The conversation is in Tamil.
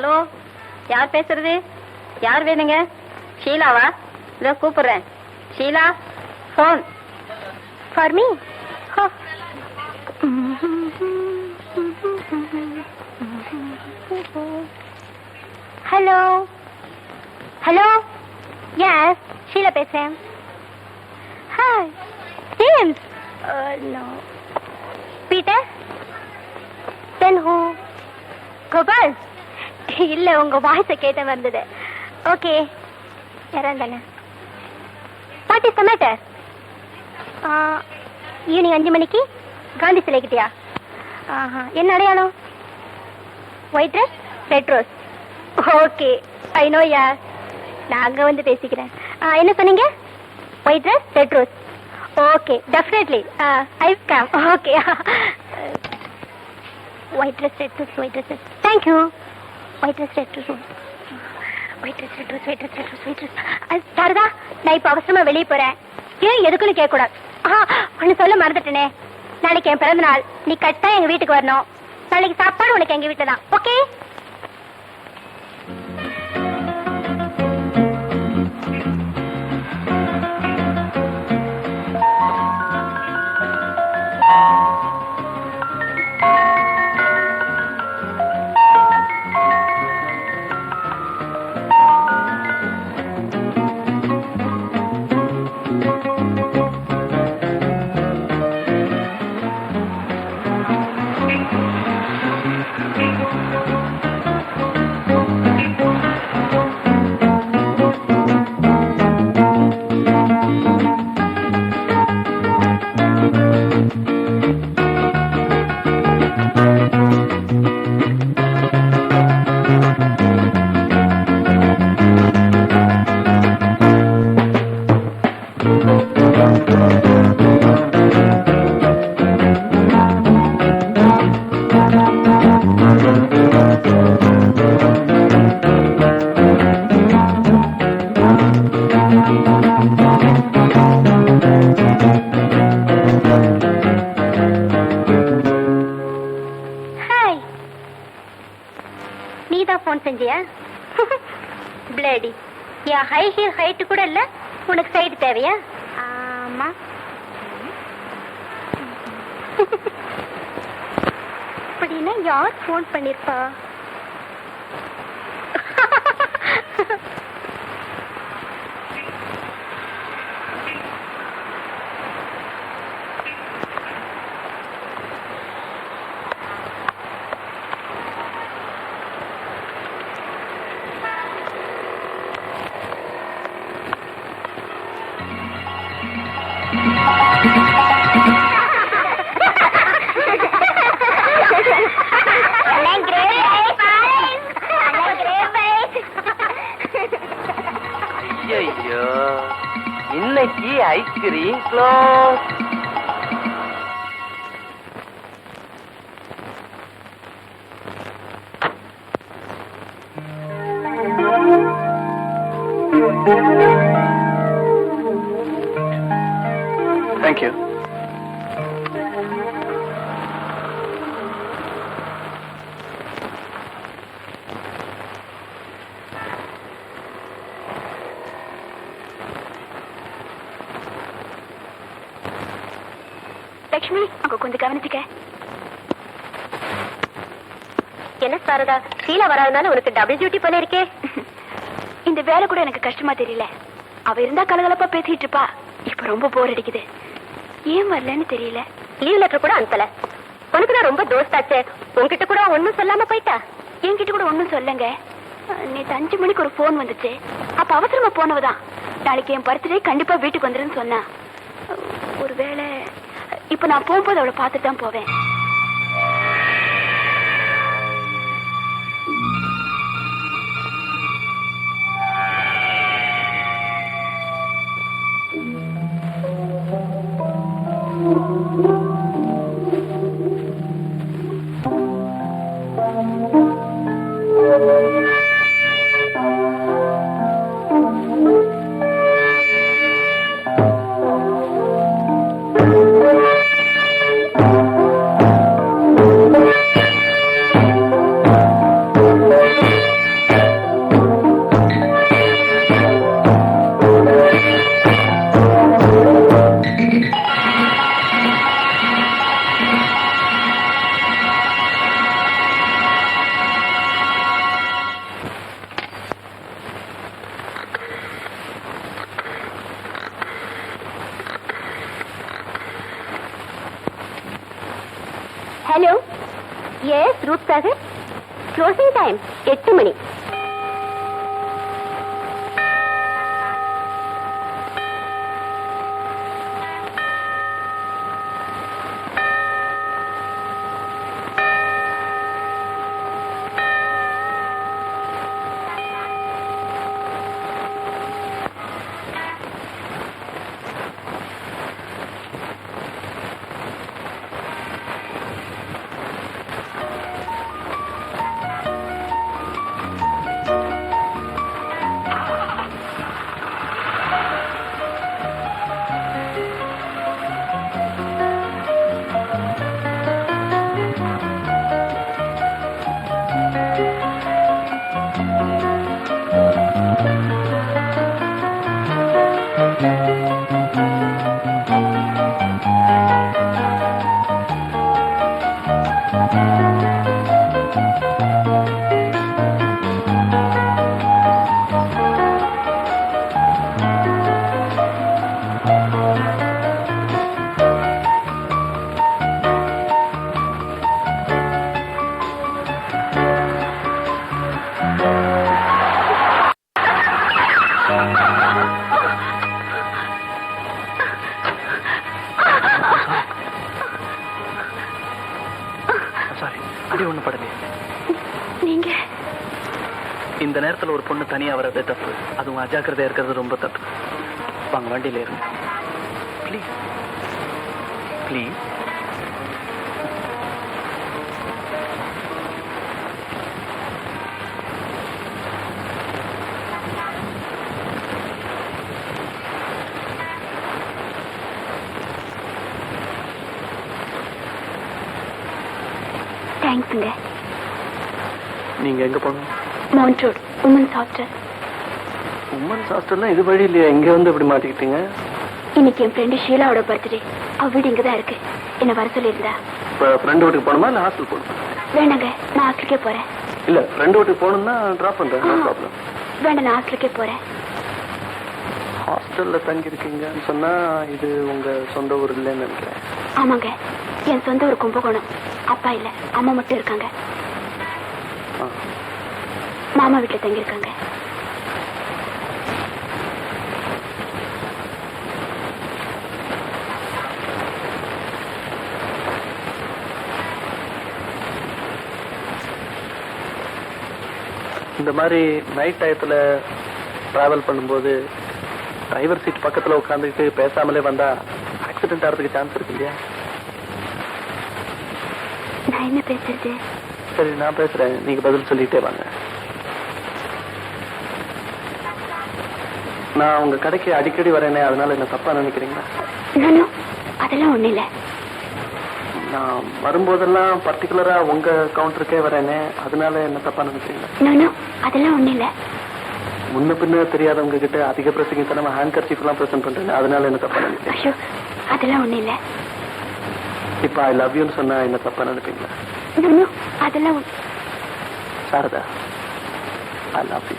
ஹலோ, யார் பேசுறது? யார் வேணுங்க? ஷீலாவா? இதோ கூப்பிடுறேன். Sheela, phone for me. Hello hello, yes Sheela பேசுறேன். Hi James. No. Peter? Then who? Gopal? இல்ல, உங்க வாய்ஸை கேட்ட வந்தது. ஓகே, யாரும் தானே. What is the matter? Evening 5 மணிக்கு காந்தி சிலைக்கிட்டியா? என்ன அடையாளம்? White rose, red rose. Okay, I know யார். நான் அங்கே வந்து பேசிக்கிறேன். என்ன சொன்னீங்க? White rose, red rose. Okay, definitely I come. Okay, white dress, red rose, white dress. Thank you. White dress, red rose, white dress, red rose, white dress, red rose, white dress. Sharada, நான் இப்போ அவசரமா வெளியே போறேன். ஏன் எதுக்குன்னு கேட்கக்கூடாது. ஒன்று சொல்ல மறந்துட்டேனே, நாளைக்கு என் பிறந்த நாள். நீ கரெக்டாக எங்கள் வீட்டுக்கு வரணும். நாளைக்கு சாப்பாடு உனக்கு எங்கள் வீட்டில் தான். ஓகே? பிளேடி, என் ஹை ஹீல் ஹைட்டு கூட இல்லை, உனக்கு சைடு தேவையா? ஆமா. அப்படின்னா யார் ஃபோன் பண்ணிருப்பா? ஐயோ, இன்னைக்கு ice cream close. Thank you. Lakshmi, அங்க கொஞ்சம் கவனிச்சுக்க. என்ன சாரதா, சீலா வராதனால உனக்கு டபுள் டியூட்டி போல இருக்கே. இந்த வேலை கூட எனக்கு கஷ்டமா தெரியல. அவ இருந்தா கலகலப்பா பேசிட்டு இருப்பா. இப்ப ரொம்ப போர் அடிக்குது. ஏன் வரலன்னு தெரியல. லீவ் லெட்டர் கூட அனுப்பல. உனக்கு நான் ரொம்ப தோஸ்தாச்சே, உன்கிட்ட கூட ஒன்னும் சொல்லாம போயிட்டா. என்கிட்ட கூட ஒன்னும் சொல்லங்க. நேற்று 5 மணிக்கு ஒரு போன் வந்துச்சு. அப்ப அவசரமா போனவதான். நாளைக்கு என் பர்த்டே கண்டிப்பா வீட்டுக்கு வந்துருன்னு சொன்னா. ஒருவேளை இப்ப நான் போகும்போது அவளை பார்த்துட்டு தான் போவேன். Hello, yes Roop Sagar. Closing time 8 மணி. சாரி, அடி ஒண்ணு படலையே. நீங்க இந்த நேரத்துல ஒரு பொண்ணு தனியா வர்றது தப்பு. அதுவும் அஜாக்கிரதையா இருக்கிறது ரொம்ப தப்பு. வாங்க, வண்டியில இருங்க ப்ளீஸ். ப்ளீஸ். தேங்க்ஸுங்க. நீங்க எங்க போகணும்? Mount Road women's hostel. உமன்ஸ் ஹாஸ்டல்னா இது வழி இல்லையா? இங்க வந்து இப்படி மாட்டிக்கிட்டீங்க? இன்னைக்கு என் ஃப்ரெண்டு ஷீலாவோட பர்த்டே. அவ வீடு இங்கதான் இருக்கு. என்ன வர சொல்லியிருந்தா. இப்போ ஃப்ரெண்டு வீட்டுக்கு போகணுமா இல்லை ஹாஸ்டல் போகணுமா? வேண்டாங்க, நான் ஹாஸ்டலுக்கே போறேன். இல்ல, ஃப்ரெண்டு வீட்டுக்கு போகணும்னா ட்ராப் பண்றேன். No problem. வேண்டாம், நான் ஹாஸ்டலுக்கே போறேன். ஹாஸ்டல்ல தங்கி இருக்கீங்கன்னு சொன்னா இது உங்க சொந்த ஊர் இல்லைன்னு நினைக்கிறேன். ஆமாங்க, என் சொந்த ஊர் கும்பகோணம். அப்பா இல்ல, அம்மா மட்டும் இருக்காங்க. ஆ. மாமா வீட்டுல தங்கி இருக்காங்க. இந்த மாதிரி நைட் டயத்துல டிராவல் பண்ணும்போது டிரைவர் சீட் பக்கத்துல உட்காந்துக்கிட்டு பேசாமலே வந்தா ஆக்சிடென்ட் ஆகிறதுக்கு சான்ஸ் இருக்கு இல்லையா? நான் என்ன பேசுறது? சரி, நான் பேசுறேன், நீங்க பதில் சொல்லிட்டே வாங்க. நான் உங்க கடைக்கு அடிக்கடி வரேனே, அதனால என்ன தப்பா நினைக்கிறீங்களா? அதெல்லாம் ஒண்ணு இல்ல. நான் வரும்போதெல்லாம் பர்டிகுலரா உங்க கவுண்டருக்கே வரேனே, அதனால என்ன தப்பா நினைக்கிறீங்களா? அதெல்லாம் ஒண்ணு இல்ல. முன்ன பின்ன தெரியாதவங்க கிட்ட அதிக பிரசங்கித்தனமா ஹேண்ட் கர்ச்சீஃப் எல்லாம் பிரசன்ட் பண்றேன், அதனால என்ன தப்பா நினைக்கிறீங்க? அதெல்லாம் ஒண்ணு இல்ல. இப்ப ஐ லவ் யூன்னு சொன்னா என்ன தப்பா நினைப்பீங்களா? அதெல்லாம் சாரதா, ஐ லவ் யூ.